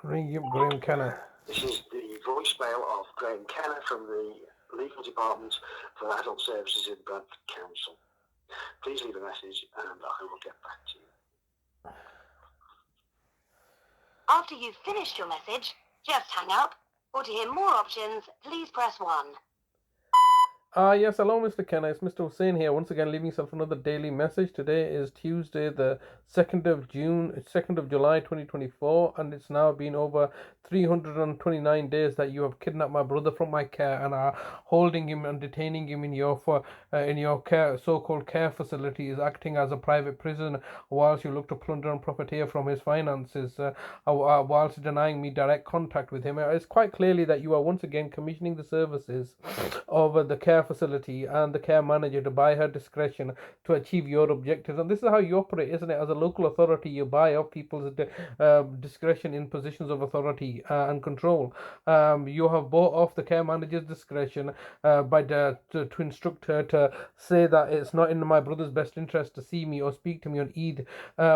Ring up Graeme Kenna. This is the voicemail of Graeme Kenna from the Legal Department for Adult Services in Bradford Council. Please leave a message and I will get back to you. After you've finished your message, just hang up. Or to hear more options, please press 1. Yes, hello, Mr. Kenna. It's Mr. Hussain here, once again leaving yourself another daily message. Today is Tuesday, the 2nd of July 2024, and it's now been over 329 days that you have kidnapped my brother from my care and are holding him and detaining him in your care, so-called care facilities, acting as a private prison whilst you look to plunder and profiteer from his finances, whilst denying me direct contact with him. It's quite clearly that you are once again commissioning the services of the care facility and the care manager to by her discretion to achieve your objectives. And this is how you operate, isn't it? As a local authority, you buy up people's discretion in positions of authority and control. You have bought off the care manager's discretion to instruct her to say that it's not in my brother's best interest to see me or speak to me on Eid,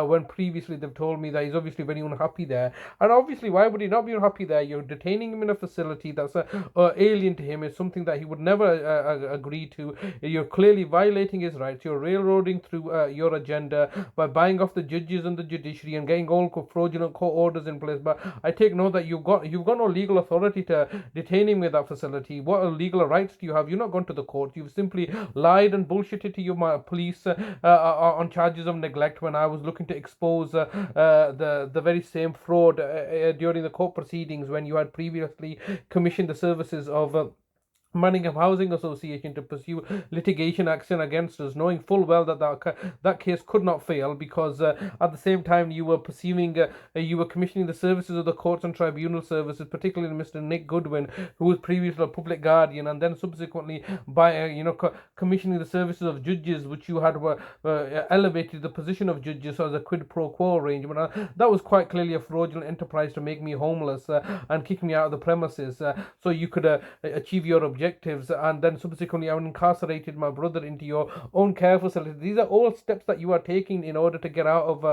when previously they've told me that he's obviously very unhappy there. And obviously, why would he not be unhappy there? You're detaining him in a facility that's alien to him. It's something that he would never agree to. You're clearly violating his rights. You're railroading through your agenda by buying off the judges and the judiciary and getting all fraudulent court orders in place. But I take note that you've got no legal authority to detain him with that facility. What legal rights do you have? You're not gone to the court. You've simply lied and bullshitted to your police on charges of neglect when I was looking to expose the very same fraud during the court proceedings when you had previously commissioned the services of Manningham Housing Association to pursue litigation action against us, knowing full well that case could not fail because at the same time you were commissioning the services of the courts and tribunal services, particularly Mr. Nick Goodwin, who was previously a public guardian, and then subsequently by commissioning the services of judges, which you had elevated the position of judges as a quid pro quo arrangement. That was quite clearly a fraudulent enterprise to make me homeless and kick me out of the premises, so you could achieve your objectives, and then subsequently I incarcerated my brother into your own care facility. These are all steps that you are taking in order to get out of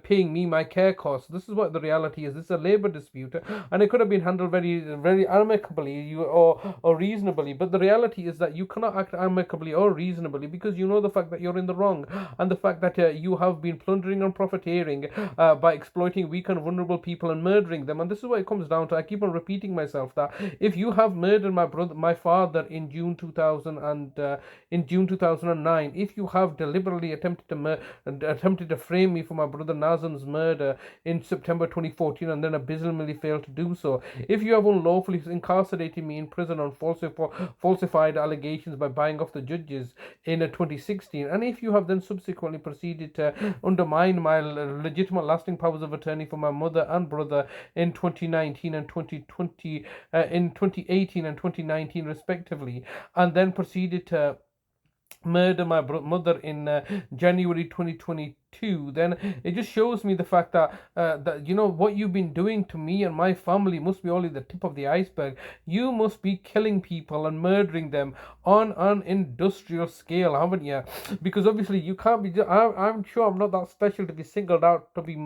paying me my care costs. This is what the reality is. This is a labour dispute, and it could have been handled very, very amicably or reasonably, but the reality is that you cannot act amicably or reasonably because you know the fact that you're in the wrong and the fact that you have been plundering and profiteering by exploiting weak and vulnerable people and murdering them. And this is what it comes down to. I keep on repeating myself that if you have murdered my father in June 2009, if you have deliberately attempted to frame me for my brother Nazem's murder in September 2014 and then abysmally failed to do so, if you have unlawfully incarcerated me in prison on falsified allegations by buying off the judges in 2016, and if you have then subsequently proceeded to undermine my legitimate lasting powers of attorney for my mother and brother in 2019 and 2020, in 2018 and 2019 respectively, and then proceeded to murder my mother in January 2022, then it just shows me the fact that what you've been doing to me and my family must be only the tip of the iceberg. You must be killing people and murdering them on an industrial scale, haven't you? Because obviously you can't be. I'm sure I'm not that special to be singled out to be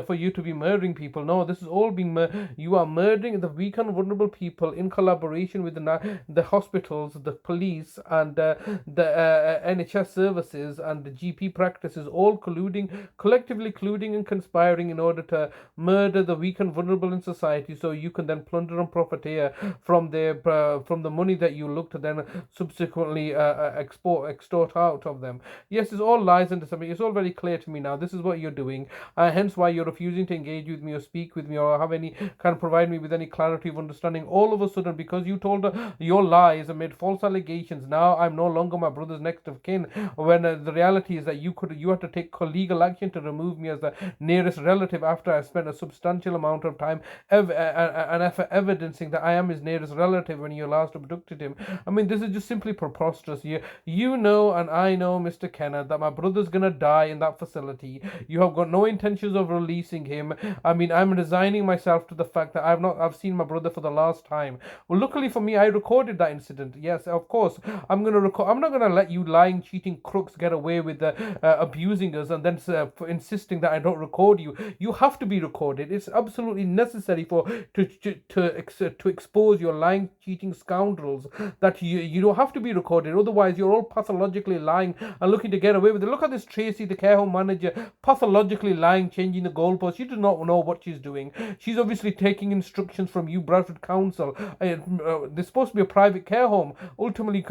for you to be murdering people. No, this is all being you are murdering the weak and vulnerable people in collaboration with the hospitals, the police, and the NHS services and the GP practices, all collectively colluding and conspiring in order to murder the weak and vulnerable in society, so you can then plunder and profiteer from the money that you look to then subsequently extort out of them. Yes, it's all lies and deception. It's all very clear to me now. This is what you're doing, hence why you're refusing to engage with me or speak with me or have any kind of provide me with any clarity of understanding. All of a sudden, because you told your lies and made false allegations, now I'm no longer my brother's next of kin, when the reality is that you had to take legal action to remove me as the nearest relative after I spent a substantial amount of time and effort evidencing that I am his nearest relative when you last abducted him. I mean, this is just simply preposterous. You know and I know, Mr. Kenna, that my brother's gonna die in that facility. You have got no intentions of releasing him. I mean, I'm resigning myself to the fact that I've seen my brother for the last time. Well, luckily for me, I recorded that incident. Yes, of course, I'm not gonna let you lying, cheating crooks get away with abusing us numbers and then for insisting that I don't record you. You have to be recorded. It's absolutely necessary to expose your lying, cheating scoundrels, that you don't have to be recorded. Otherwise, you're all pathologically lying and looking to get away with it. Look at this Tracy, the care home manager, pathologically lying, changing the goalposts. She does not know what she's doing. She's obviously taking instructions from you, Bradford Council. There's supposed to be a private care home, ultimately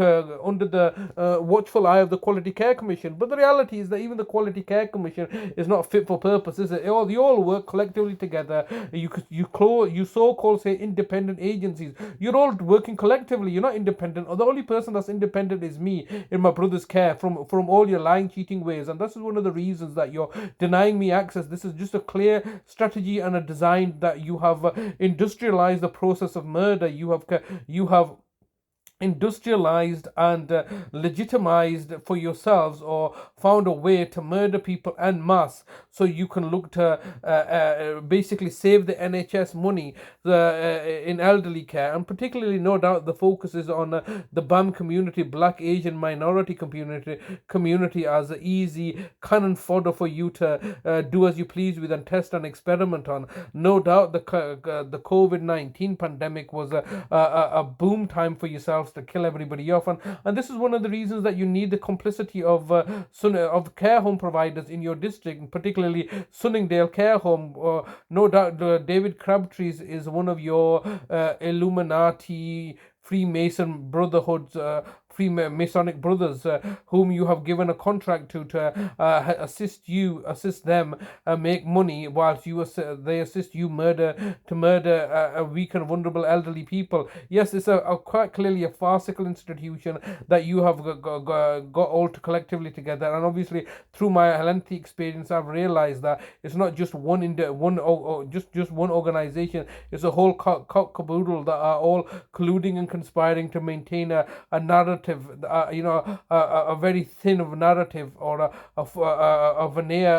under the watchful eye of the Quality Care Commission. But the reality is that even the Quality Care Commission is not fit for purpose, is it? You all work collectively together. You so-called say independent agencies. You're all working collectively. You're not independent. Or the only person that's independent is me in my brother's care from all your lying, cheating ways. And this is one of the reasons that you're denying me access. This is just a clear strategy and a design that you have industrialized the process of murder. You have industrialized and legitimized for yourselves, or found a way to murder people en masse, so you can look to basically save the NHS money in elderly care. And particularly, no doubt, the focus is on the BAM community, Black Asian minority community as easy cannon fodder for you to do as you please with and test and experiment on. No doubt the COVID-19 pandemic was a boom time for yourselves to kill everybody off, and this is one of the reasons that you need the complicity of care home providers in your district, particularly Sunningdale Care Home. No doubt David Crabtree's is one of your Illuminati Freemason brotherhoods, Freemasonic brothers, whom you have given a contract to assist them make money, whilst they assist you murder weak and vulnerable elderly people. Yes, it's a quite clearly a farcical institution that you have got all collectively together. And obviously, through my lengthy experience, I've realized that it's not just one organization. It's a whole caboodle that are all colluding and conspiring to maintain a narrative, a very thin of narrative, or a veneer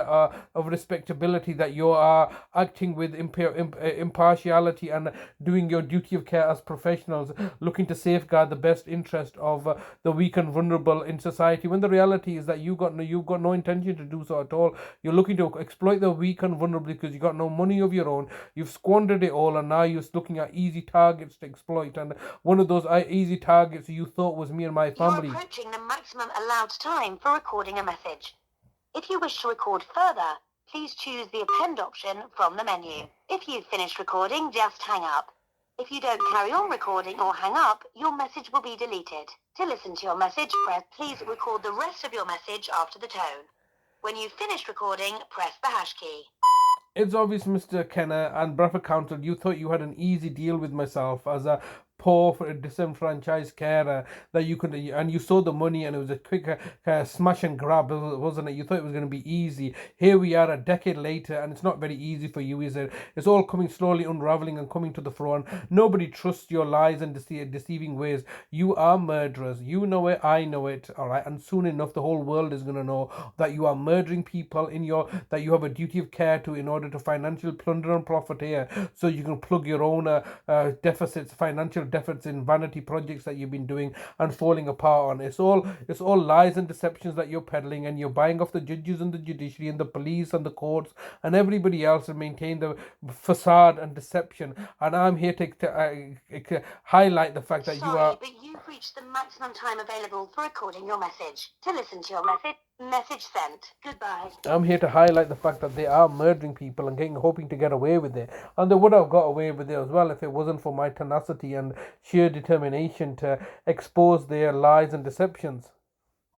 of respectability, that you are acting with impartiality and doing your duty of care as professionals, looking to safeguard the best interest of the weak and vulnerable in society, when the reality is that you've got no intention to do so at all. You're looking to exploit the weak and vulnerable because you've got no money of your own. You've squandered it all, and now you're looking at easy targets to exploit. And one of those easy targets you thought was me and my family. You're approaching the maximum allowed time for recording a message. If you wish to record further, please choose the append option from the menu. If you've finished recording, just hang up. If you don't carry on recording or hang up, your message will be deleted. To listen to your message, please record the rest of your message after the tone. When you've finished recording, press the hash key. It's obvious, Mr. Kenna and Bradford Council, you thought you had an easy deal with myself as a poor disenfranchised carer, that you could, and you saw the money and it was a quick smash and grab, wasn't it? You thought it was going to be easy. Here we are a decade later, and it's not very easy for you, is it? It's all coming slowly unraveling and coming to the front. Nobody trusts your lies and deceiving ways. You are murderers. You know it, I know it, all right? And soon enough, the whole world is going to know that you are murdering people that you have a duty of care to, in order to financial plunder and profit here, so you can plug your own financial deficits in vanity projects that you've been doing and falling apart on. It's all lies and deceptions that you're peddling, and you're buying off the judges and the judiciary and the police and the courts and everybody else to maintain the facade and deception. And I'm here to highlight the fact that but you've reached the maximum time available for recording your message. To listen to your message sent. Goodbye. I'm here to highlight the fact that they are murdering people and hoping to get away with it. And they would have got away with it as well if it wasn't for my tenacity and sheer determination to expose their lies and deceptions.